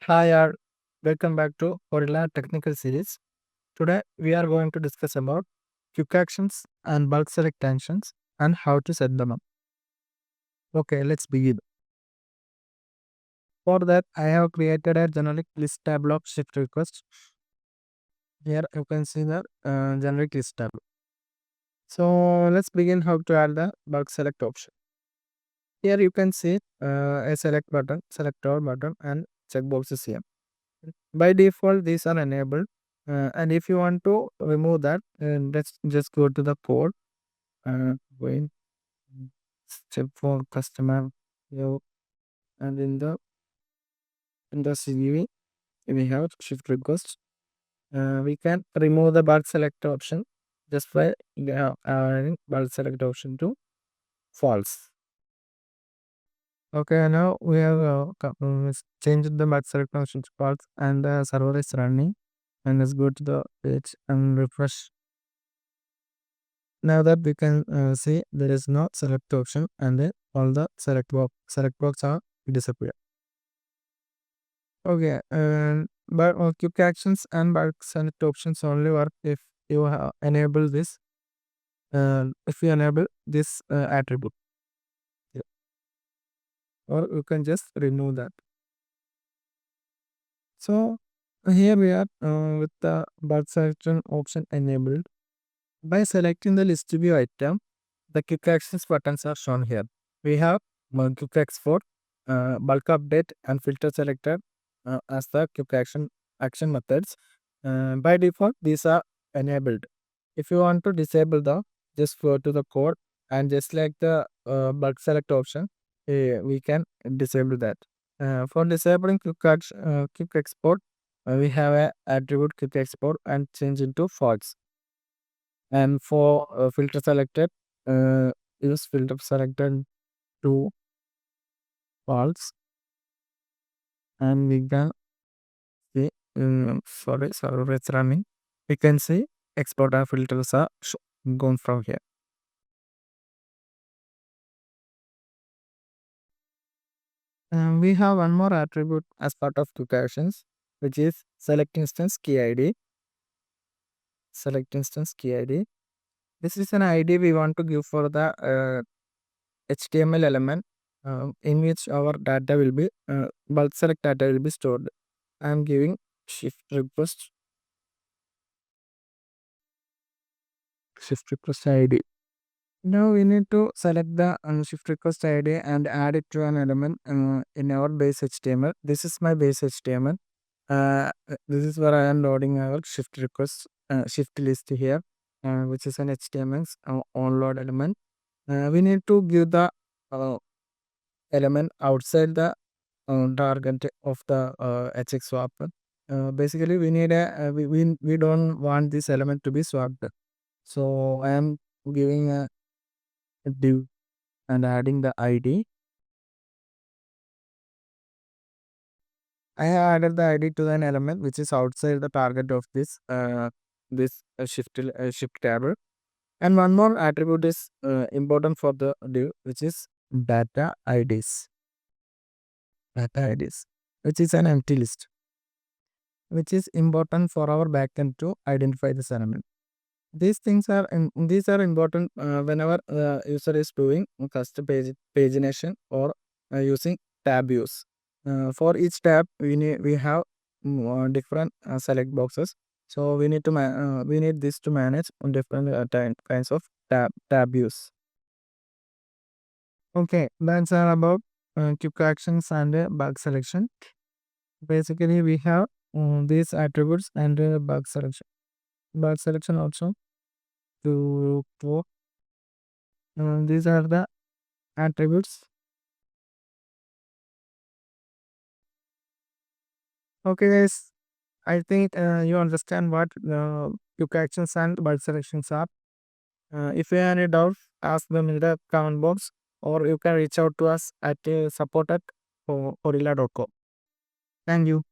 Hi, all. Welcome back to Horilla Technical Series. Today, we are going to discuss about quick actions and bulk select actions and how to set them up. Okay, let's begin. For that, I have created a generic list tab of shift request. Here you can see the generic list tab. So let's begin how to add the bulk select option. Here you can see a select button, select all button, and checkboxes here. By default, these are enabled. And if you want to remove that, let's just go to the code. Going step for customer view, and in the CVV we have shift request. We can remove the bulk select option just by adding bulk select option to false. Okay, now we have changed the bulk select option to false, and the server is running. And let's go to the page and refresh. Now that we can see there is no select option, and then all the select box are disappear. Okay, and but quick actions and bulk select options only work if you enable this. If you enable this attribute, yeah. Or you can just remove that. So here we are with the bulk selection option enabled. By selecting the list view item, the quick actions buttons are shown here. We have quick export, bulk update, and filter selector as the quick action methods. By default, these are enabled. If you want to disable them, just go to the code, and just like the bulk select option, we can disable that. For disabling quick export, we have a attribute quick export and change into false. And for filter selected, use filter selected to false, and we can see sorry, server is running. We can see export and filters are gone from here. We have one more attribute as part of quick actions, which is select instance key id. Select instance key id. This is an id we want to give for the HTML element in which our data will be bulk select data will be stored. I am giving shift request id. Now we need to select the shift request id and add it to an element in our base HTML. This is my base HTML. This is where I am loading our shift request shift list here, which is an HTML onload element. We need to give the element outside the target of the HX swap. Basically, we need we don't want this element to be swapped. So I am giving a div and adding the ID. I have added the ID to an element which is outside the target of this shift table. And one more attribute is important for the div, which is data IDs. Data IDs, which is an empty list, which is important for our backend to identify this element. These are important whenever user is doing custom pagination or using tab use. For each tab, we have different select boxes. So we need this to manage on different kinds of tab use. Okay, that's all about quick actions and bug selection. Basically, we have these attributes and bug selection. Bug selection also to these are the attributes. Okay, guys, I think you understand what quick actions and bulk selections are. If you have any doubts, ask them in the comment box, or you can reach out to us at support at horilla.com. Thank you.